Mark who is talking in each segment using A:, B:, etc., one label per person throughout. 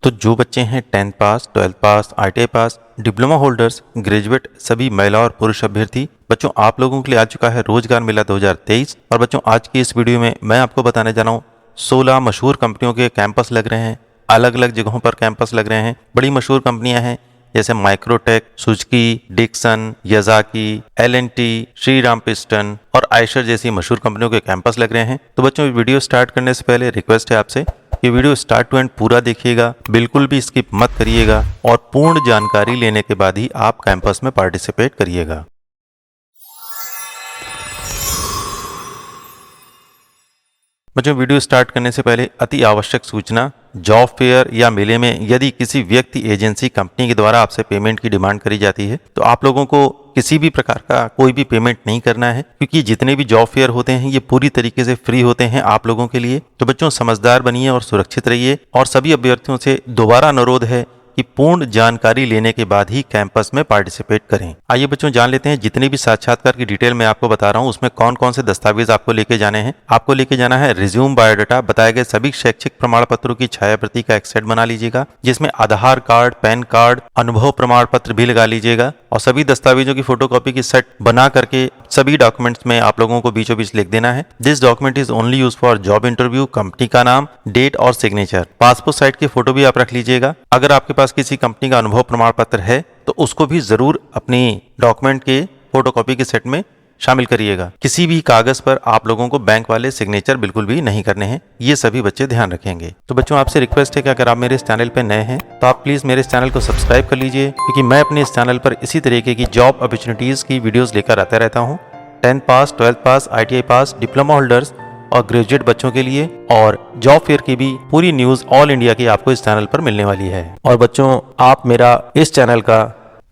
A: तो जो बच्चे हैं 10th पास, 12th पास, ITI पास, डिप्लोमा होल्डर्स, ग्रेजुएट, सभी महिला और पुरुष अभ्यर्थी बच्चों आप लोगों के लिए आ चुका है रोजगार मेला 2023। और बच्चों आज की इस वीडियो में मैं आपको बताने जा रहा हूँ 16 मशहूर कंपनियों के कैंपस लग रहे हैं। अलग अलग जगहों पर कैंपस लग रहे हैं। बड़ी मशहूर कंपनियां हैं जैसे Microtek, Suzuki, Dixon, Yazaki, L&T, Shriram piston और आयशर जैसी मशहूर कंपनियों के कैंपस लग रहे हैं। तो बच्चों वीडियो स्टार्ट करने से पहले रिक्वेस्ट है आपसे कि वीडियो स्टार्ट टू एंड पूरा देखिएगा, बिल्कुल भी स्किप मत करिएगा और पूर्ण जानकारी लेने के बाद ही आप कैंपस में पार्टिसिपेट करिएगा। बच्चों वीडियो स्टार्ट करने से पहले अति आवश्यक सूचना, जॉब फेयर या मेले में यदि किसी व्यक्ति, एजेंसी, कंपनी के द्वारा आपसे पेमेंट की डिमांड करी जाती है तो आप लोगों को किसी भी प्रकार का कोई भी पेमेंट नहीं करना है, क्योंकि जितने भी जॉब फेयर होते हैं ये पूरी तरीके से फ्री होते हैं आप लोगों के लिए। तो बच्चों समझदार बनिए और सुरक्षित रहिए। और सभी अभ्यर्थियों से दोबारा अनुरोध है कि पूर्ण जानकारी लेने के बाद ही कैंपस में पार्टिसिपेट करें। आइए बच्चों जान लेते हैं जितनी भी साक्षात्कार की डिटेल मैं आपको बता रहा हूं उसमें कौन कौन से दस्तावेज आपको लेके जाने हैं। आपको लेके जाना है रिज्यूम, बायोडाटा, बताए गए सभी शैक्षिक प्रमाण पत्रों की छायाप्रति का एक सेट बना लीजिएगा, जिसमें आधार कार्ड, पैन कार्ड, अनुभव प्रमाण पत्र भी लगा लीजिएगा। और सभी दस्तावेजों की फोटोकॉपी की सेट बना करके सभी डॉक्यूमेंट्स में आप लोगों को बीचों बीच लिख देना है, this document is only use for job interview, company का नाम, डेट और सिग्नेचर। पासपोर्ट साइज की फोटो भी आप रख लीजिएगा। अगर आपके पास किसी कंपनी का अनुभव प्रमाण पत्र है तो उसको भी जरूर अपनी डॉक्यूमेंट के फोटोकॉपी के सेट में शामिल करिएगा। किसी भी कागज पर आप लोगों को बैंक वाले सिग्नेचर बिल्कुल भी नहीं करने हैं, ये सभी बच्चे ध्यान रखेंगे। तो बच्चों आपसे रिक्वेस्ट है कि अगर आप मेरे इस चैनल पे नए हैं तो आप प्लीज मेरे इस चैनल को सब्सक्राइब कर लीजिए, क्योंकि मैं अपने इस चैनल पर इसी तरीके की जॉब अपॉर्चुनिटीज की वीडियोस लेकर आता रहता हूँ। 10th पास, 12th पास, ITI पास, डिप्लोमा होल्डर्स और ग्रेजुएट बच्चों के लिए, और जॉब फेयर की भी पूरी न्यूज ऑल इंडिया की आपको इस चैनल पर मिलने वाली है। और बच्चों आप मेरा इस चैनल का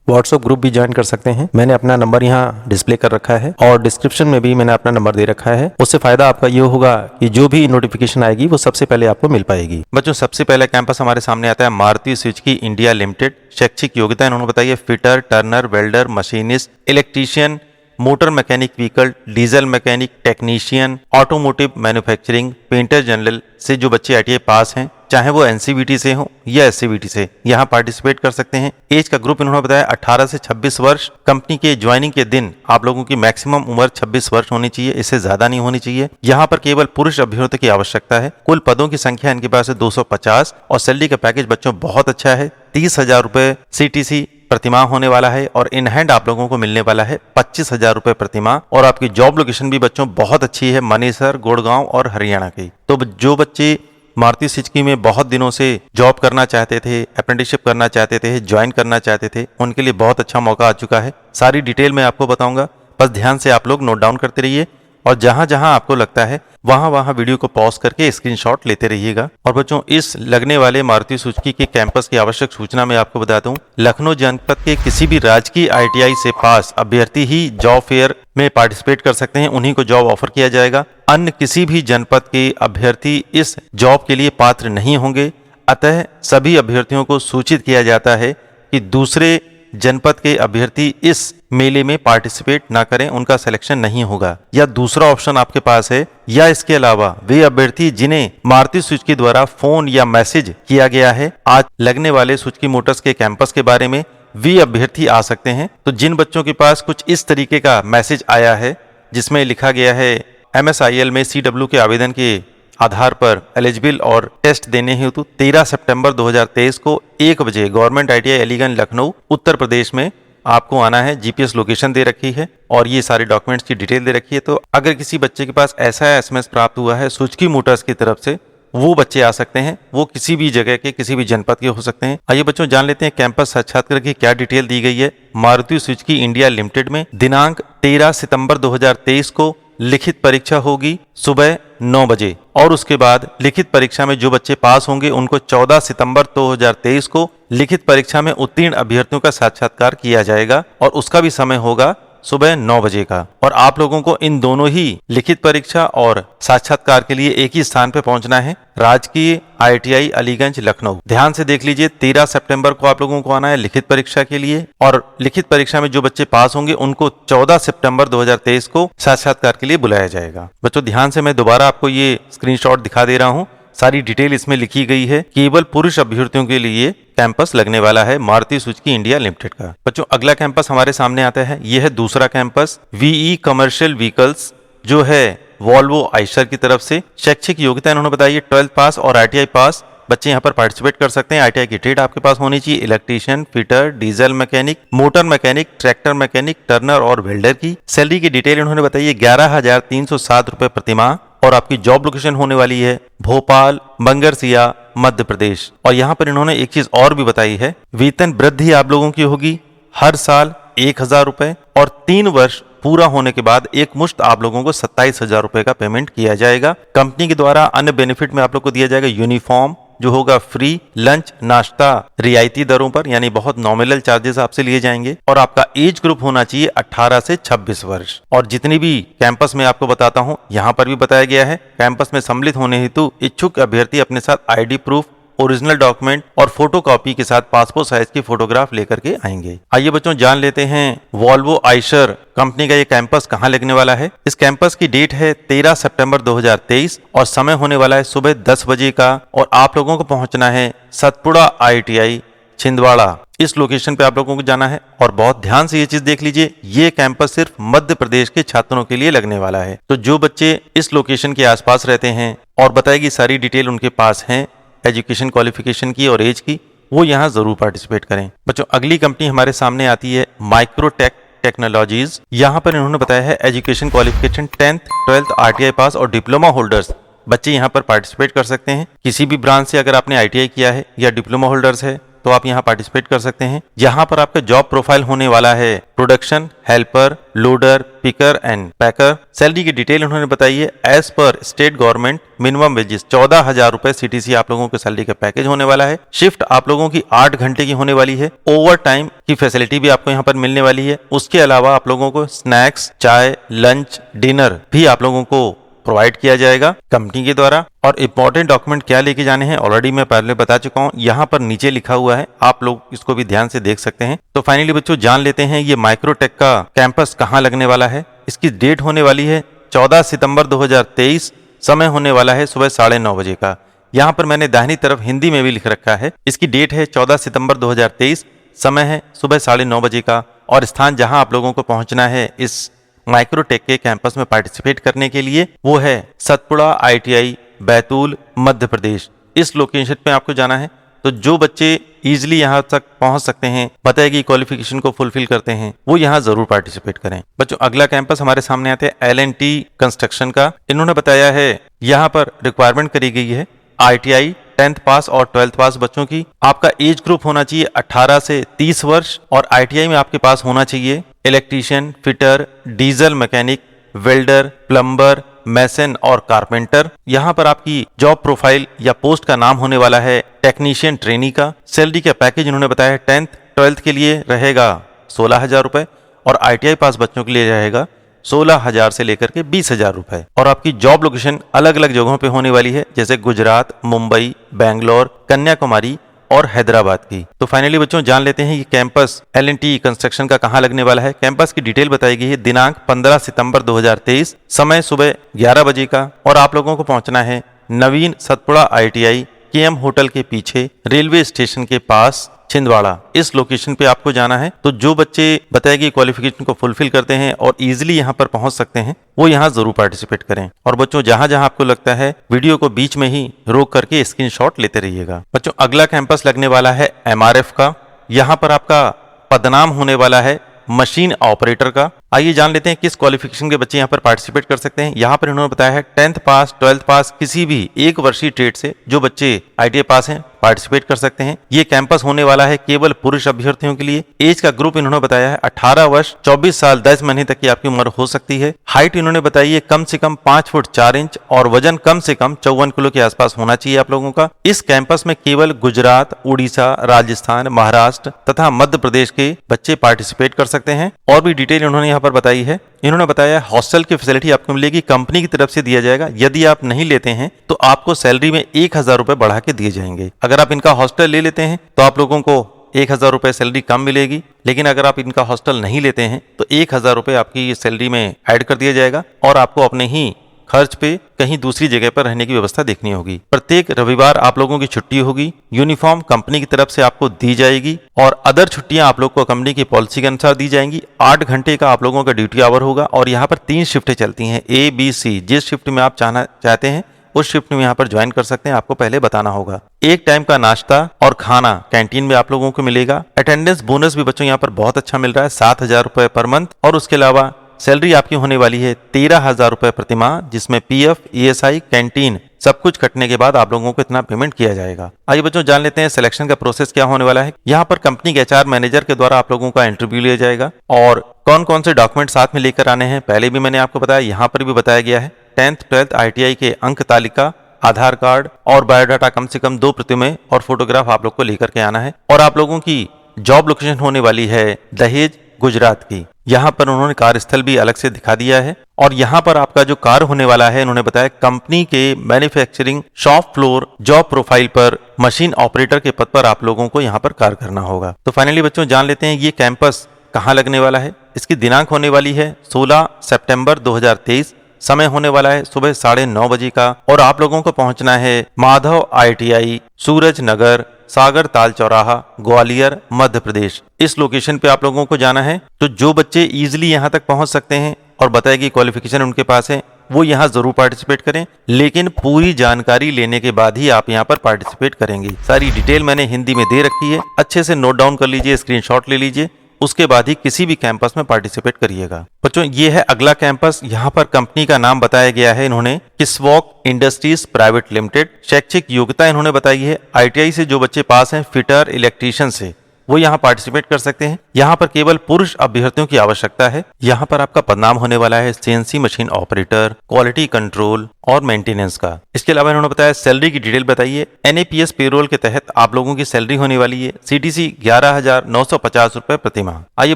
A: व्हाट्सएप ग्रुप भी ज्वाइन कर सकते हैं। मैंने अपना नंबर यहाँ डिस्प्ले कर रखा है और डिस्क्रिप्शन में भी मैंने अपना नंबर दे रखा है। उससे फायदा आपका ये होगा कि जो भी नोटिफिकेशन आएगी वो सबसे पहले आपको मिल पाएगी। बच्चों सबसे पहला कैंपस हमारे सामने आता है मारुति सुजुकी इंडिया लिमिटेड। शैक्षिक योग्यता इन्होंने बताई है fitter, Turner, welder, machinist, electrician, motor mechanic vehicle, diesel mechanic, technician, automotive manufacturing, painter general से जो बच्चे ITI पास हैं, चाहे वो NCVT से हो या SCVT से, यहाँ पार्टिसिपेट कर सकते हैं। एज का ग्रुप इन्होंने बताया 18 से 26 वर्ष। कंपनी के ज्वाइनिंग के दिन आप लोगों की मैक्सिमम उम्र 26 वर्ष होनी चाहिए, इससे ज्यादा नहीं होनी चाहिए। यहाँ पर केवल पुरुष अभ्यर्थियों की आवश्यकता है। कुल पदों की संख्या इनके पास है 250 और सैलरी का पैकेज बच्चों बहुत अच्छा है। 30,000 रुपए CTC प्रतिमाह होने वाला है और इन हैंड आप लोगों को मिलने वाला है 25,000 रुपए प्रतिमाह। और आपकी जॉब लोकेशन भी बच्चों बहुत अच्छी है, मनेसर, गुड़गांव और हरियाणा की। तो जो बच्चे मारुति सुजुकी में बहुत दिनों से जॉब करना चाहते थे, अप्रेंटिसशिप करना चाहते थे, ज्वाइन करना चाहते थे, उनके लिए बहुत अच्छा मौका आ चुका है। सारी डिटेल मैं आपको बताऊंगा, बस ध्यान से आप लोग नोट डाउन करते रहिए और जहां जहां आपको लगता है वहां वीडियो को पॉज करके स्क्रीनशॉट लेते रहिएगा। और बच्चों इस लगने वाले मारुति सुजुकी के कैंपस की आवश्यक सूचना मैं आपको बता दूं, लखनऊ जनपद के किसी भी राजकीय ITI से पास अभ्यर्थी ही जॉब फेयर में पार्टिसिपेट कर सकते हैं, उन्हीं को जॉब ऑफर किया जाएगा। अन्य किसी भी जनपद के अभ्यर्थी इस जॉब के लिए पात्र नहीं होंगे। अतः सभी अभ्यर्थियों को सूचित किया जाता है कि दूसरे जनपद के अभ्यर्थी इस मेले में पार्टिसिपेट ना करें, उनका सिलेक्शन नहीं होगा। या दूसरा ऑप्शन आपके पास है, या इसके अलावा वे अभ्यर्थी जिन्हें मारुति सुजुकी द्वारा फोन या मैसेज किया गया है आज लगने वाले सुजुकी मोटर्स के कैंपस के बारे में, वे अभ्यर्थी आ सकते हैं। तो जिन बच्चों के पास कुछ इस तरीके का मैसेज आया है जिसमें लिखा गया है MSIL में CW के आवेदन के आधार पर एलिजिबल और टेस्ट देने हेतु 13 सितंबर 2023 को 1 बजे गवर्नमेंट ITI अलीगंज लखनऊ उत्तर प्रदेश में आपको आना है। GPS लोकेशन दे रखी है और ये सारे डॉक्यूमेंट्स की डिटेल दे रखी है। तो अगर किसी बच्चे के पास ऐसा SMS प्राप्त हुआ है सुजुकी मोटर्स की तरफ से, वो बच्चे आ सकते हैं। वो किसी भी जगह के, किसी भी जनपद के हो सकते हैं। आइए बच्चों जान लेते हैं कैंपस साक्षात्कार की क्या डिटेल दी गई है। मारुति सुजुकी इंडिया लिमिटेड में दिनांक 13 सितंबर 2023 को लिखित परीक्षा होगी सुबह 9 बजे और उसके बाद लिखित परीक्षा में जो बच्चे पास होंगे उनको 14 सितंबर 2023 को लिखित परीक्षा में उत्तीर्ण अभ्यर्थियों का साक्षात्कार किया जाएगा और उसका भी समय होगा सुबह 9 बजे का। और आप लोगों को इन दोनों ही लिखित परीक्षा और साक्षात्कार के लिए एक ही स्थान पे पहुंचना है, राजकीय ITI अलीगंज लखनऊ। ध्यान से देख लीजिए, 13 सितंबर को आप लोगों को आना है लिखित परीक्षा के लिए और लिखित परीक्षा में जो बच्चे पास होंगे उनको 14 सितंबर 2023 को साक्षात्कार के लिए बुलाया जाएगा। बच्चों ध्यान से मैं दोबारा आपको ये स्क्रीनशॉट दिखा दे रहा हूँ। सारी डिटेल इसमें लिखी गई है। केवल पुरुष अभ्यर्थियों के लिए कैंपस लगने वाला है मारुति सुजुकी इंडिया लिमिटेड का। बच्चों अगला कैंपस हमारे सामने आता है, यह है दूसरा कैंपस वीई कमर्शियल व्हीकल्स, जो है वॉल्वो आइशर की तरफ से। शैक्षिक योग्यता इन्होंने बताई है 12th पास और आईटीआई पास। बच्चे यहाँ पर पार्टिसिपेट कर सकते हैं। आईटीआई की ट्रेड आपके पास होनी चाहिए, electrician, fitter, diesel mechanic, motor mechanic, tractor mechanic, Turner और वेल्डर की। सैलरी की डिटेल इन्होंने बताई है 11,307 रुपए प्रतिमाह और आपकी जॉब लोकेशन होने वाली है भोपाल, बंगरसिया, मध्य प्रदेश। और यहाँ पर इन्होंने एक चीज और भी बताई है, वेतन वृद्धि आप लोगों की होगी हर साल 1,000 रुपए और 3 वर्ष पूरा होने के बाद एक मुश्त आप लोगों को 27,000 रुपए का पेमेंट किया जाएगा। कंपनी के द्वारा अन्य बेनिफिट में आप लोग को दिया जाएगा यूनिफॉर्म जो होगा फ्री, लंच नाश्ता रियायती दरों पर, यानी बहुत नॉमिनल चार्जेस आपसे लिए जाएंगे। और आपका एज ग्रुप होना चाहिए 18 से 26 वर्ष। और जितनी भी कैंपस में आपको बताता हूं, यहां पर भी बताया गया है कैंपस में सम्मिलित होने हेतु इच्छुक अभ्यर्थी अपने साथ आईडी प्रूफ, ओरिजिनल डॉक्यूमेंट और फोटोकॉपी के साथ पासपोर्ट साइज की फोटोग्राफ लेकर के आएंगे। आइए बच्चों जान लेते हैं वॉल्वो आइशर कंपनी का ये कैंपस कहां लगने वाला है। इस कैंपस की डेट है 13 सितंबर 2023 और समय होने वाला है सुबह 10 बजे का। और आप लोगों को पहुंचना है सतपुड़ा IITI छिंदवाड़ा। इस लोकेशन पे आप लोगों को जाना है। और बहुत ध्यान से ये चीज देख लीजिए, ये कैंपस सिर्फ मध्य प्रदेश के छात्रों के लिए लगने वाला है। तो जो बच्चे इस लोकेशन के आसपास रहते हैं और बताएगी सारी डिटेल उनके पास है एजुकेशन क्वालिफिकेशन की और एज की, वो यहाँ जरूर पार्टिसिपेट करें। बच्चों अगली कंपनी हमारे सामने आती है माइक्रोटेक टेक्नोलॉजीज। यहाँ पर इन्होंने बताया है education qualification 10th, 12th ITI pass और डिप्लोमा होल्डर्स बच्चे यहाँ पर पार्टिसिपेट कर सकते हैं। किसी भी ब्रांच से अगर आपने आईटीआई किया है या डिप्लोमा होल्डर्स है तो आप यहाँ पार्टिसिपेट कर सकते हैं। यहाँ पर आपका जॉब प्रोफाइल होने वाला है production helper, loader, picker and packer. Salary की डिटेल उन्होंने बताई है as per state government minimum wages 14,000 रुपए सीटीसी आप लोगों के सैलरी का पैकेज होने वाला है। शिफ्ट आप लोगों की 8 घंटे की होने वाली है। ओवर टाइम की फैसिलिटी भी आपको यहाँ पर मिलने वाली है। उसके अलावा आप लोगों को स्नैक्स, चाय, लंच, डिनर भी आप लोगों को प्रोवाइड किया जाएगा कंपनी के द्वारा। और इंपॉर्टेंट डॉक्यूमेंट क्या लेके जाने हैं ऑलरेडी मैं पहले बता चुका हूं, यहाँ पर नीचे लिखा हुआ है, आप लोग इसको भी ध्यान से देख सकते हैं। तो फाइनली बच्चों जान लेते हैं ये माइक्रोटेक का कैंपस कहाँ लगने वाला है। इसकी डेट होने वाली है 14 सितंबर 2023, समय होने वाला है सुबह 9:30 बजे का। यहाँ पर मैंने दाहिनी तरफ हिंदी में भी लिख रखा है। इसकी डेट है 14 सितंबर 2023, समय है सुबह 9:30 बजे का। और स्थान जहां आप लोगों को पहुंचना है इस माइक्रोटेक के कैंपस में पार्टिसिपेट करने के लिए, वो है सतपुड़ा IITI बैतूल मध्य प्रदेश। इस लोकेशन पे आपको जाना है। तो जो बच्चे इजीली यहाँ तक पहुंच सकते हैं, बताएगी क्वालिफिकेशन को फुलफिल करते हैं, वो यहाँ जरूर पार्टिसिपेट करें। बच्चों अगला कैंपस हमारे सामने आते हैं L&T कंस्ट्रक्शन का। इन्होंने बताया है यहाँ पर रिक्वायरमेंट करी गई है ITI 10th पास और 12th पास बच्चों की। आपका एज ग्रुप होना चाहिए 18 से 30 वर्ष और ITI में आपके पास होना चाहिए electrician, fitter, diesel mechanic, welder, plumber, mason और कारपेंटर। यहाँ पर आपकी जॉब प्रोफाइल या पोस्ट का नाम होने वाला है टेक्नीशियन ट्रेनी का। सैलरी का पैकेज इन्होंने बताया है 10th, 12th के लिए रहेगा 16,000 रुपए और ITI पास बच्चों के लिए रहेगा 16,000 से लेकर के 20,000 रुपए। और आपकी जॉब लोकेशन अलग अलग जगहों पे होने वाली है, जैसे गुजरात, मुंबई, बेंगलोर, कन्याकुमारी और हैदराबाद की। तो फाइनली बच्चों जान लेते हैं ये कैंपस L&T कंस्ट्रक्शन का कहां लगने वाला है। कैंपस की डिटेल बताई गई है। दिनांक 15 सितंबर 2023, समय सुबह 11 बजे का। और आप लोगों को पहुंचना है नवीन सतपुड़ा IITI KM होटल के पीछे रेलवे स्टेशन के पास छिंदवाड़ा। इस लोकेशन पे आपको जाना है। तो जो बच्चे बताएगी क्वालिफिकेशन को फुलफिल करते हैं और इजीली यहाँ पर पहुंच सकते हैं, वो यहाँ जरूर पार्टिसिपेट करें। और बच्चों जहां जहां आपको लगता है वीडियो को बीच में ही रोक करके स्क्रीनशॉट लेते रहिएगा। बच्चों अगला कैंपस लगने वाला है MRF का। यहाँ पर आपका पदनाम होने वाला है मशीन ऑपरेटर का। आइए जान लेते हैं किस क्वालिफिकेशन के बच्चे यहाँ पर पार्टिसिपेट कर सकते हैं। यहाँ पर इन्होंने बताया है 10th पास, 12th पास, किसी भी एक वर्षीय ट्रेड से जो बच्चे ITI पास हैं पार्टिसिपेट कर सकते हैं। ये कैंपस होने वाला है केवल पुरुष अभ्यर्थियों के लिए। एज का ग्रुप इन्होंने बताया है 18 वर्ष 24 साल 10 महीने तक की आपकी उम्र हो सकती है। हाइट इन्होंने बताई है कम से कम 5 फुट 4 इंच और वजन कम से कम 54 किलो के आसपास होना चाहिए आप लोगों का। इस कैंपस में केवल गुजरात, उड़ीसा, राजस्थान, महाराष्ट्र तथा मध्य प्रदेश के बच्चे पार्टिसिपेट कर सकते हैं। और भी डिटेल इन्होंने यहाँ पर बताई है। इन्होंने बताया हॉस्टल की फैसिलिटी आपको मिलेगी, कंपनी की तरफ से दिया जाएगा। यदि आप नहीं लेते हैं तो आपको सैलरी में 1,000 रुपए बढ़ा के दिए जाएंगे। अगर आप इनका हॉस्टल ले लेते हैं तो आप लोगों को 1,000 रुपए सैलरी कम मिलेगी, लेकिन अगर आप इनका हॉस्टल नहीं लेते हैं तो 1,000 रुपए आपकी सैलरी में ऐड कर दिया जाएगा और आपको अपने ही खर्च पे कहीं दूसरी जगह पर रहने की व्यवस्था देखनी होगी। प्रत्येक रविवार आप लोगों की छुट्टी होगी। यूनिफॉर्म कंपनी की तरफ से आपको दी जाएगी और अदर छुट्टियां आप लोग को कंपनी की पॉलिसी के अनुसार दी जाएंगी। 8 घंटे का आप लोगों का ड्यूटी आवर होगा और यहाँ पर 3 शिफ्टें चलती हैं, ABC। जिस शिफ्ट में आप चाहते हैं उस शिफ्ट में यहाँ पर ज्वाइन कर सकते हैं, आपको पहले बताना होगा। एक टाइम का नाश्ता और खाना कैंटीन में आप लोगों को मिलेगा। अटेंडेंस बोनस भी बच्चों यहाँ पर बहुत अच्छा मिल रहा है, 7,000 रुपए पर मंथ। और उसके अलावा सैलरी आपकी होने वाली है 13,000 रुपए प्रति माह, जिसमें PF, ESI, कैंटीन सब कुछ कटने के बाद आप लोगों को इतना पेमेंट किया जाएगा। आइए बच्चों जान लेते हैं सिलेक्शन का प्रोसेस क्या होने वाला है। यहाँ पर कंपनी के HR मैनेजर के द्वारा आप लोगों का इंटरव्यू लिया जाएगा और कौन कौन से डॉक्यूमेंट साथ में लेकर आने हैं पहले भी मैंने आपको बताया, यहाँ पर भी बताया गया है। 10th 12th ITI के अंक तालिका, आधार कार्ड और बायोडाटा कम से कम 2 प्रतियों में और फोटोग्राफ आप लोग को लेकर के आना है। और आप लोगों की जॉब लोकेशन होने वाली है दहेज, गुजरात की। यहाँ पर उन्होंने कार्यस्थल भी अलग से दिखा दिया है और यहाँ पर आपका जो कार्य होने वाला है उन्होंने बताया कंपनी के manufacturing shop floor job profile पर मशीन ऑपरेटर के पद पर आप लोगों को यहाँ पर कार्य करना होगा। तो फाइनली बच्चों जान लेते हैं ये कैंपस कहाँ लगने वाला है। इसकी दिनांक होने वाली है 16 सितंबर 2023। समय होने वाला है सुबह 9:30 बजे का और आप लोगों को पहुंचना है माधव ITI, सूरज नगर, सागर ताल चौराहा, ग्वालियर, मध्य प्रदेश। इस लोकेशन पे आप लोगों को जाना है। तो जो बच्चे इजीली यहाँ तक पहुंच सकते हैं और बताया कि क्वालिफिकेशन उनके पास है वो यहाँ जरूर पार्टिसिपेट करें, लेकिन पूरी जानकारी लेने के बाद ही आप यहाँ पर पार्टिसिपेट करेंगे। सारी डिटेल मैंने हिंदी में दे रखी है, अच्छे से नोट डाउन कर लीजिए, स्क्रीनशॉट ले लीजिए, उसके बाद ही किसी भी कैंपस में पार्टिसिपेट करिएगा। बच्चों ये है अगला कैंपस। यहाँ पर कंपनी का नाम बताया गया है इन्होंने किस्वॉक इंडस्ट्रीज प्राइवेट लिमिटेड। शैक्षिक योग्यता इन्होंने बताई है ITI से जो बच्चे पास हैं फिटर इलेक्ट्रीशियन से वो यहाँ पार्टिसिपेट कर सकते हैं। यहाँ पर केवल पुरुष अभ्यर्थियों की आवश्यकता है। यहाँ पर आपका पदनाम होने वाला है CNC machine operator, quality control और मेंटेनेंस का। इसके अलावा इन्होंने बताया सैलरी की डिटेल बताइए। NAPS पेरोल के तहत आप लोगों की सैलरी होने वाली है CTC 11,950 रुपए प्रति माह। आइए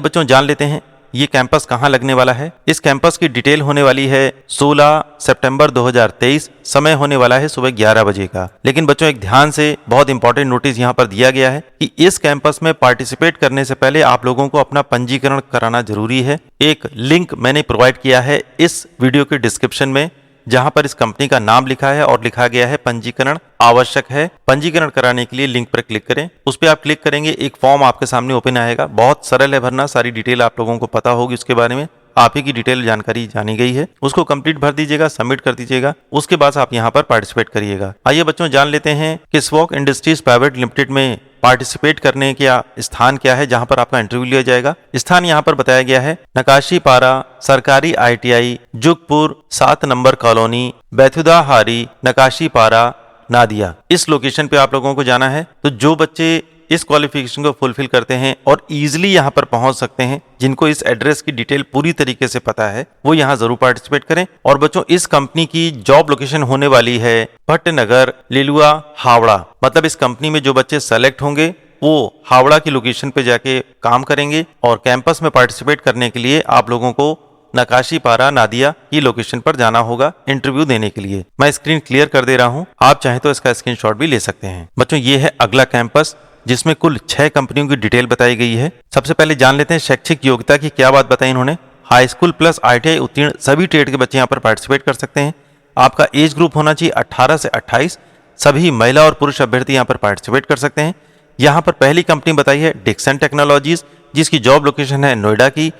A: बच्चों जान लेते हैं ये कैंपस कहाँ लगने वाला है। इस कैंपस की डिटेल होने वाली है 16 सितंबर 2023। समय होने वाला है सुबह 11 बजे का। लेकिन बच्चों एक ध्यान से बहुत इंपॉर्टेंट नोटिस यहाँ पर दिया गया है कि इस कैंपस में पार्टिसिपेट करने से पहले आप लोगों को अपना पंजीकरण कराना जरूरी है। एक लिंक मैंने प्रोवाइड किया है इस वीडियो के डिस्क्रिप्शन में, जहां पर इस कंपनी का नाम लिखा है और लिखा गया है पंजीकरण आवश्यक है। पंजीकरण कराने के लिए लिंक पर क्लिक करें। उस पर आप क्लिक करेंगे, एक फॉर्म आपके सामने ओपन आएगा। बहुत सरल है भरना, सारी डिटेल आप लोगों को पता होगी उसके बारे में, आप ही की डिटेल जानकारी जानी गई है। उसको कंप्लीट भर दीजिएगा, सबमिट कर दीजिएगा, उसके बाद आप यहाँ पर पार्टिसिपेट करिएगा। आइए बच्चों जान लेते हैं किस्वॉक इंडस्ट्रीज प्राइवेट लिमिटेड में पार्टिसिपेट करने का स्थान क्या है जहां पर आपका इंटरव्यू लिया जाएगा। स्थान यहां पर बताया गया है नकाशी पारा सरकारी ITI, जुगपुर 7 नंबर कॉलोनी, बैथुदा हारी, नकाशी पारा, नादिया। इस लोकेशन पे आप लोगों को जाना है। तो जो बच्चे इस क्वालिफिकेशन को फुलफिल करते हैं और इजीली यहाँ पर पहुंच सकते हैं, जिनको इस एड्रेस की डिटेल पूरी तरीके से पता है, वो यहाँ जरूर पार्टिसिपेट करें। और बच्चों इस कंपनी की जॉब लोकेशन होने वाली है भट्टनगर, लिलुआ, हावड़ा। मतलब इस कंपनी में जो बच्चे सेलेक्ट होंगे वो हावड़ा की लोकेशन पे जाके काम करेंगे और कैंपस में पार्टिसिपेट करने के लिए आप लोगों को नकाशी पारा, नादिया की लोकेशन पर जाना होगा इंटरव्यू देने के लिए। मैं स्क्रीन क्लियर कर दे रहा हूँ, आप चाहें तो इसका स्क्रीनशॉट भी ले सकते हैं। बच्चों ये है अगला कैंपस जिसमें कुल 6 कंपनियों की डिटेल बताई गई है। सबसे पहले जान लेते हैं शैक्षिक योग्यता की क्या बात बताई इन्होंने। हाई स्कूल प्लस ITI उत्तीर्ण सभी ट्रेड के बच्चे यहाँ पर पार्टिसिपेट कर सकते हैं। आपका एज ग्रुप होना चाहिए 18 से 28। सभी महिला और पुरुष अभ्यर्थी यहाँ पर पार्टिसिपेट कर सकते हैं। यहाँ पर पहली कंपनी बताई है डिक्सन टेक्नोलॉजीज, जिसकी जॉब लोकेशन है नोएडा की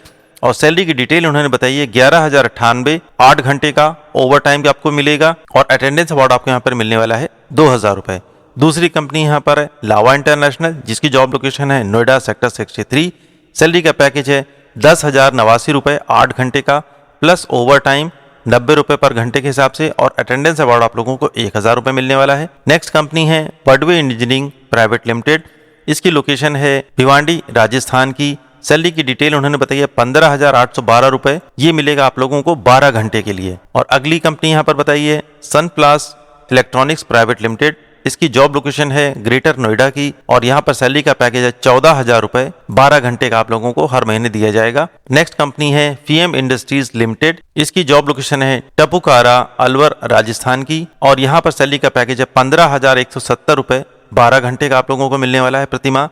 A: और सैलरी की डिटेल उन्होंने बताई है 11,098। 8 घंटे का ओवर टाइम भी आपको मिलेगा और अटेंडेंस अवार्ड आपको यहाँ पर मिलने वाला है 2,000 रुपए। दूसरी कंपनी यहाँ पर है लावा इंटरनेशनल, जिसकी जॉब लोकेशन है नोएडा सेक्टर 63। सैलरी का पैकेज है 10,089 रुपए 8 घंटे का प्लस ओवर टाइम 90 रुपए पर घंटे के हिसाब से और अटेंडेंस अवार्ड आप लोगों को 1,000 रुपए मिलने वाला है। नेक्स्ट कंपनी है पडवे इंजीनियरिंग प्राइवेट लिमिटेड, इसकी लोकेशन है भिवांडी राजस्थान की। सैलरी की डिटेल उन्होंने बताई है 15,812 रुपए, ये मिलेगा आप लोगों को 12 घंटे के लिए। और अगली कंपनी यहाँ पर बताई है सन प्लास इलेक्ट्रॉनिक्स प्राइवेट लिमिटेड, इसकी जॉब लोकेशन है ग्रेटर नोएडा की और यहाँ पर सैलरी का पैकेज है 14,000 रुपए, 12 घंटे का आप लोगों को हर महीने दिया जाएगा। नेक्स्ट कंपनी है फीएम इंडस्ट्रीज लिमिटेड, इसकी जॉब लोकेशन है टपुकारा अलवर राजस्थान की और यहाँ पर सैलरी का पैकेज है 15,170 रुपए, 12 घंटे का आप लोगों को मिलने वाला है प्रति माह।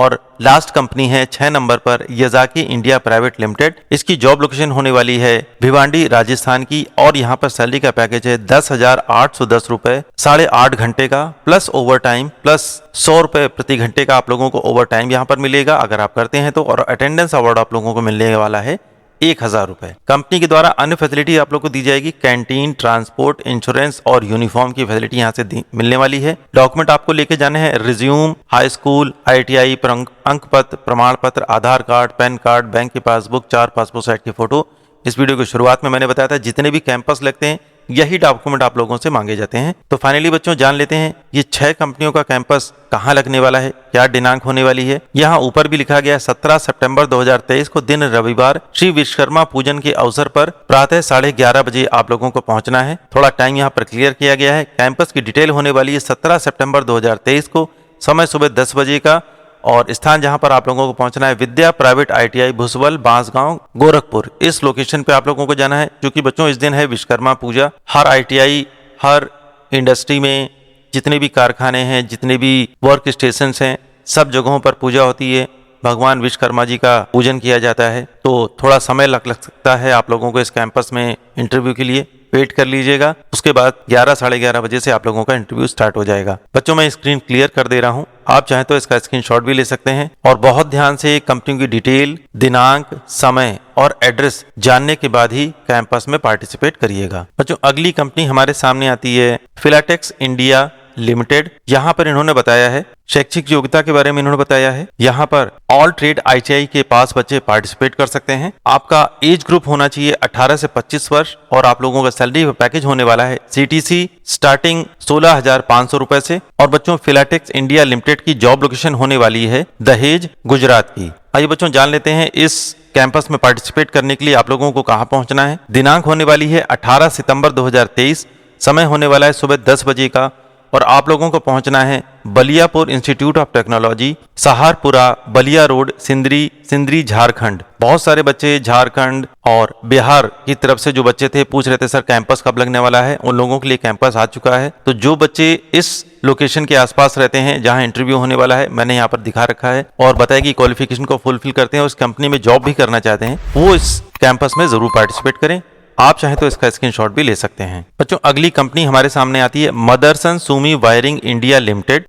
A: और लास्ट कंपनी है 6 नंबर पर याजाकी इंडिया प्राइवेट लिमिटेड। इसकी जॉब लोकेशन होने वाली है भिवांडी राजस्थान की और यहाँ पर सैलरी का पैकेज है 10,810 रुपए 8.5 घंटे का प्लस ओवर टाइम प्लस 100 रुपए प्रति घंटे का आप लोगों को ओवर टाइम यहाँ पर मिलेगा अगर आप करते हैं तो। और अटेंडेंस अवार्ड आप लोगों को मिलने वाला है 1,000 रुपए। कंपनी के द्वारा अन्य फैसिलिटी आप लोग को दी जाएगी, कैंटीन, ट्रांसपोर्ट, इंश्योरेंस और यूनिफॉर्म की फैसिलिटी यहाँ से मिलने वाली है। डॉक्यूमेंट आपको लेके जाने हैं रिज्यूम, हाई स्कूल, ITI, अंक पत्र, प्रमाण पत्र, आधार कार्ड, पैन कार्ड, बैंक की पासबुक, 4 पासपोर्ट साइज की फोटो। इस वीडियो की शुरुआत में मैंने बताया था जितने भी कैंपस लगते हैं यही डॉक्यूमेंट आप लोगों से मांगे जाते हैं। तो फाइनली बच्चों जान लेते हैं ये 6 कंपनियों का कैंपस कहाँ लगने वाला है, क्या दिनांक होने वाली है। यहाँ ऊपर भी लिखा गया है 17 सितंबर 2023 को दिन रविवार श्री विश्वकर्मा पूजन के अवसर पर प्रातः 11:30 बजे आप लोगों को पहुंचना है। थोड़ा टाइम यहाँ पर क्लियर किया गया है। कैंपस की डिटेल होने वाली है 17 सितंबर 2023 को, समय सुबह 10 बजे का और स्थान जहां पर आप लोगों को पहुंचना है विद्या प्राइवेट ITI भुसवल बांसगांव गोरखपुर। इस लोकेशन पे आप लोगों को जाना है क्योंकि बच्चों इस दिन है विश्वकर्मा पूजा। हर ITI, हर इंडस्ट्री में जितने भी कारखाने हैं, जितने भी वर्क स्टेशन हैं, सब जगहों पर पूजा होती है। भगवान विश्वकर्मा जी का पूजन किया जाता है। तो थोड़ा समय लग सकता है आप लोगों को इस कैंपस में इंटरव्यू के लिए, वेट कर लीजिएगा। उसके बाद 11 साढ़े 11 बजे से आप लोगों का इंटरव्यू स्टार्ट हो जाएगा। बच्चों मैं स्क्रीन क्लियर कर दे रहा हूं, आप चाहें तो इसका स्क्रीनशॉट भी ले सकते हैं और बहुत ध्यान से कंपनी की डिटेल, दिनांक, समय और एड्रेस जानने के बाद ही कैंपस में पार्टिसिपेट करिएगा। बच्चों अगली कंपनी हमारे सामने आती है फिलाटेक्स इंडिया लिमिटेड। यहाँ पर इन्होंने बताया है शैक्षिक योग्यता के बारे में इन्होंने बताया है यहाँ पर ऑल ट्रेड ITI के पास बच्चे पार्टिसिपेट कर सकते हैं। आपका एज ग्रुप होना चाहिए 18 से 25 वर्ष और आप लोगों का सैलरी पैकेज होने वाला है CTC स्टार्टिंग 16,500 रुपए से। और बच्चों फिलाटेक्स इंडिया लिमिटेड की जॉब लोकेशन होने वाली है दहेज गुजरात की। आइए बच्चों जान लेते हैं इस कैंपस में पार्टिसिपेट करने के लिए आप लोगों को कहाँ पहुंचना है। दिनांक होने वाली है 18 सितंबर 2023, समय होने वाला है सुबह 10 बजे का और आप लोगों को पहुंचना है Baliapur institute of technology, Saharpura, Ballia road, Sindri Jharkhand. बहुत सारे बच्चे झारखंड और बिहार की तरफ से जो बच्चे थे पूछ रहे थे सर कैंपस कब लगने वाला है। उन लोगों के लिए कैंपस आ चुका है। तो जो बच्चे इस लोकेशन के आसपास रहते हैं जहां इंटरव्यू होने वाला है मैंने यहाँ पर दिखा रखा है और बताया कि क्वालिफिकेशन को फुलफिल करते हैं, उस कंपनी में जॉब भी करना चाहते हैं, वो इस कैंपस में जरूर पार्टिसिपेट करें। आप चाहें तो इसका स्क्रीनशॉट भी ले सकते हैं। बच्चों अगली कंपनी हमारे सामने आती है Motherson Sumi wiring India limited.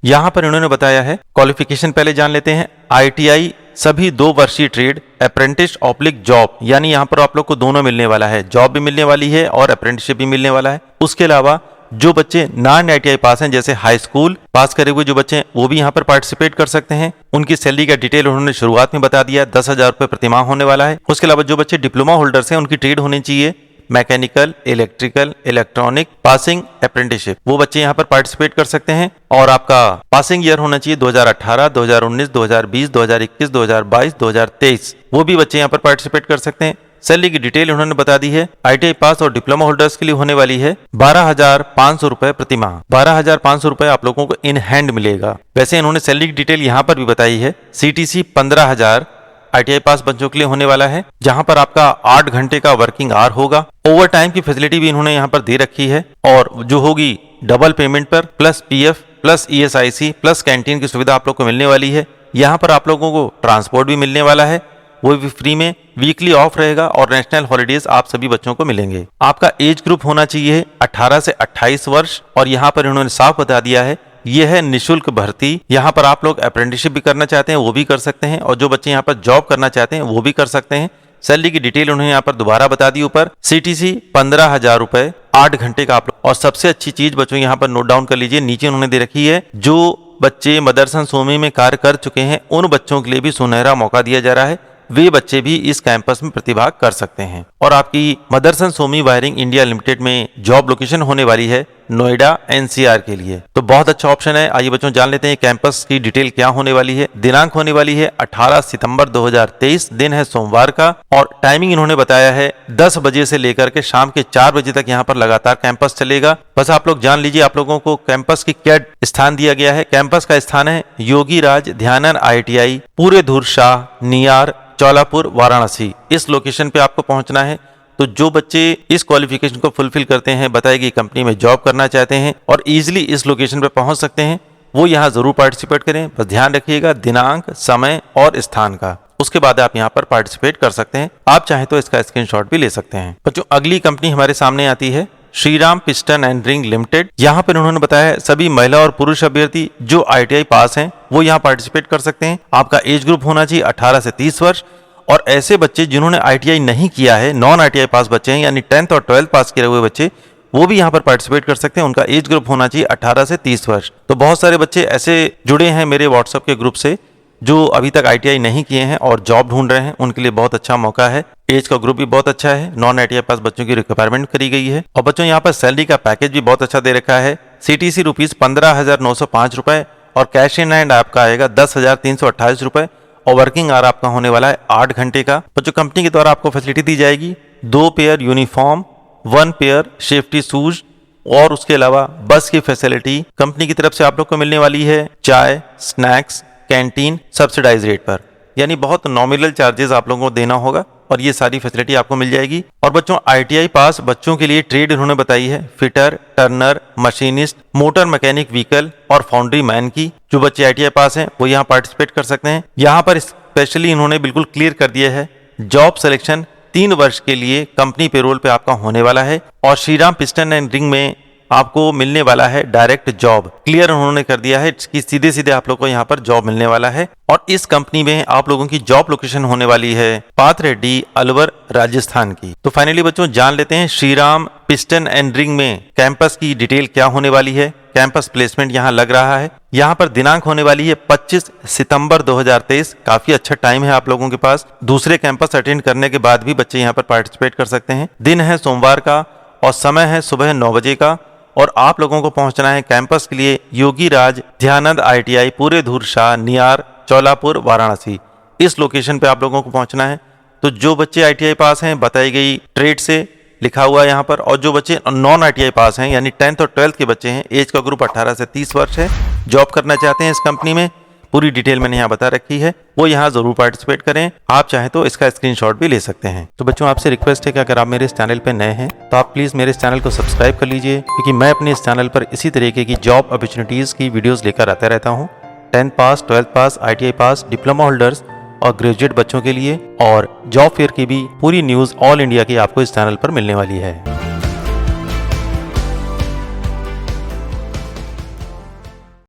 A: यहां पर इन्होंने बताया है क्वालिफिकेशन पहले जान लेते हैं। ITI सभी 2 वर्षीय ट्रेड, अप्रेंटिस ऑब्लिक जॉब, यानी यहाँ पर आप लोग को दोनों मिलने वाला है, जॉब भी मिलने वाली है और अप्रेंटिसशिप भी मिलने वाला है। उसके अलावा जो बच्चे नॉन ITI पास हैं जैसे हाई स्कूल पास करे हुए जो बच्चे हैं वो भी यहाँ पर पार्टिसिपेट कर सकते हैं। उनकी सैलरी का डिटेल उन्होंने शुरुआत में बता दिया, 10,000 रुपए प्रतिमाह होने वाला है। उसके अलावा जो बच्चे डिप्लोमा होल्डर्स हैं उनकी ट्रेड होनी चाहिए mechanical, electrical, electronic, passing apprenticeship, वो बच्चे यहाँ पर पार्टिसिपेट कर सकते हैं। और आपका पासिंग ईयर होना चाहिए 2018, 2019, 2020, 2021, 2022, 2023, वो भी बच्चे यहाँ पर पार्टिसिपेट कर सकते हैं। सैलरी की डिटेल उन्होंने बता दी है। ITI पास और डिप्लोमा होल्डर्स के लिए होने वाली है 12,500 रुपए प्रति माह। 12,500 रुपए आप लोगों को इन हैंड मिलेगा। वैसे इन्होंने सैलरी की डिटेल यहाँ पर भी बताई है। CTC 15,000 ITI पास बच्चों के लिए होने वाला है जहां पर आपका 8 घंटे का वर्किंग आवर होगा। ओवर टाइम की फैसिलिटी भी इन्होंने यहाँ पर दे रखी है और जो होगी डबल पेमेंट पर plus PF plus ESIC plus canteen की सुविधा आप लोग को मिलने वाली है। यहाँ पर आप लोगों को ट्रांसपोर्ट भी मिलने वाला है, वो भी फ्री में। वीकली ऑफ रहेगा और नेशनल हॉलीडेज आप सभी बच्चों को मिलेंगे। आपका एज ग्रुप होना चाहिए 18 से 28 वर्ष और यहाँ पर इन्होंने साफ बता दिया है ये है निशुल्क भर्ती। यहाँ पर आप लोग अप्रेंटिसशिप भी करना चाहते हैं वो भी कर सकते हैं और जो बच्चे यहाँ पर जॉब करना चाहते हैं वो भी कर सकते हैं। सैलरी की डिटेल उन्होंने यहाँ पर दोबारा बता दी ऊपर। CTC 15,000 रुपए 8 घंटे का आप लोग। और सबसे अच्छी चीज बच्चों यहाँ पर नोट डाउन कर लीजिए, नीचे उन्होंने दे रखी है जो बच्चे मदरसन सोमी में कार्य कर चुके हैं उन बच्चों के लिए भी सुनहरा मौका दिया जा रहा है, वे बच्चे भी इस कैंपस में प्रतिभाग कर सकते हैं। और आपकी Motherson Sumi wiring India limited में जॉब लोकेशन होने वाली है नोएडा NCR के लिए। तो बहुत अच्छा ऑप्शन है। आइए बच्चों जान लेते हैं कैंपस की डिटेल क्या होने वाली है। दिनांक होने वाली है 18 सितंबर 2023, दिन है सोमवार का और टाइमिंग इन्होंने बताया है 10 बजे से लेकर के शाम के 4 बजे तक यहाँ पर लगातार कैंपस चलेगा। बस आप लोग जान लीजिए आप लोगों को कैंपस की क्या स्थान दिया गया है। कैंपस का स्थान है योगी राज ध्यानंद ITI पूरे धूर शाह नियार चौलापुर वाराणसी। इस लोकेशन पे आपको पहुंचना है। तो जो बच्चे इस क्वालिफिकेशन को फुलफिल करते हैं, बताएगी कंपनी में जॉब करना चाहते हैं और इजीली इस लोकेशन पे पहुंच सकते हैं, वो यहाँ जरूर पार्टिसिपेट करें। बस ध्यान रखिएगा दिनांक, समय और स्थान का, उसके बाद आप यहाँ पर पार्टिसिपेट कर सकते हैं। आप चाहें तो इसका स्क्रीनशॉट भी ले सकते हैं। बच्चों अगली कंपनी हमारे सामने आती है Shriram piston and ring limited. यहाँ पर उन्होंने बताया है सभी महिला और पुरुष अभ्यर्थी जो ITI पास हैं वो यहाँ पार्टिसिपेट कर सकते हैं। आपका एज ग्रुप होना चाहिए 18 से 30 वर्ष, और ऐसे बच्चे जिन्होंने ITI नहीं किया है, नॉन ITI पास बच्चे हैं, यानी 10th और 12th पास किए हुए बच्चे, वो भी यहाँ पर पार्टिसिपेट कर सकते हैं। उनका एज ग्रुप होना चाहिए 18 से 30 वर्ष। तो बहुत सारे बच्चे ऐसे जुड़े हैं मेरे व्हाट्सएप के ग्रुप से जो अभी तक ITI नहीं किए हैं और जॉब ढूंढ रहे हैं, उनके लिए बहुत अच्छा मौका है। एज का ग्रुप भी बहुत अच्छा है, नॉन ITI पास बच्चों की रिक्वायरमेंट करी गई है। और बच्चों यहाँ पर सैलरी का पैकेज भी बहुत अच्छा दे रखा है। CTC रुपीज 15,905 रुपए और कैश इन हैंड आपका आएगा 10,328 रुपए, और वर्किंग आवर आपका होने वाला है 8 घंटे का। बच्चों कंपनी के द्वारा आपको फैसिलिटी दी जाएगी 2 pair uniform, 1 pair safety shoes, और उसके अलावा बस की फैसिलिटी कंपनी की तरफ से आप लोग को मिलने वाली है। चाय, स्नैक्स, कैंटीन सब्सिडाइज रेट पर, यानी बहुत नॉमिनल चार्जेस आप लोगों को देना होगा और ये सारी फैसिलिटी आपको मिल जाएगी। और बच्चों ITI पास बच्चों के लिए ट्रेड इन्होंने बताई है fitter, Turner, machinist, motor mechanic vehicle और फाउंड्री मैन की। जो बच्चे ITI पास हैं वो यहाँ पार्टिसिपेट कर सकते हैं। यहाँ पर स्पेशली इन्होंने बिल्कुल क्लियर कर दिया है जॉब सिलेक्शन 3 वर्ष के लिए कंपनी पेरोल पे आपका होने वाला है, और श्रीराम पिस्टन एंड रिंग में आपको मिलने वाला है डायरेक्ट जॉब। क्लियर उन्होंने कर दिया है कि सीधे सीधे आप लोग को यहाँ पर जॉब मिलने वाला है। और इस कंपनी में आप लोगों की जॉब लोकेशन होने वाली है पाथरेड्डी, अलवर, राजस्थान की। तो फाइनली बच्चों जान लेते हैं श्रीराम पिस्टन एंड रिंग में कैंपस की डिटेल क्या होने वाली है। कैंपस प्लेसमेंट यहाँ लग रहा है। यहाँ पर दिनांक होने वाली है 25 सितंबर 2023। काफी अच्छा टाइम है आप लोगों के पास। दूसरे कैंपस अटेंड करने के बाद भी बच्चे यहाँ पर पार्टिसिपेट कर सकते हैं। दिन है सोमवार का और समय है सुबह 9 बजे का, और आप लोगों को पहुंचना है कैंपस के लिए योगी राज ध्यानंद ITI, पूरे धूरशाह, नियार, चौलापुर, वाराणसी। इस लोकेशन पे आप लोगों को पहुंचना है। तो जो बच्चे ITI पास हैं बताई गई ट्रेड से लिखा हुआ है यहाँ पर, और जो बच्चे नॉन ITI पास हैं यानी 10th और 12th के बच्चे हैं, एज का ग्रुप 18 से 30 वर्ष है, जॉब करना चाहते हैं इस कंपनी में, पूरी डिटेल मैंने यहाँ बता रखी है, वो यहाँ जरूर पार्टिसिपेट करें। आप चाहें तो इसका स्क्रीनशॉट भी ले सकते हैं। तो बच्चों आपसे रिक्वेस्ट है कि अगर आप मेरे इस चैनल पे नए हैं तो आप प्लीज मेरे इस चैनल को सब्सक्राइब कर लीजिए, क्योंकि मैं अपने इस चैनल पर इसी तरीके की जॉब अपॉर्चुनिटीज की वीडियोस लेकर आता रहता हूँ। 10th पास, 12th पास, ITI पास, डिप्लोमा होल्डर्स और ग्रेजुएट बच्चों के लिए, और जॉब फेयर की भी पूरी न्यूज ऑल इंडिया की आपको इस चैनल पर मिलने वाली है।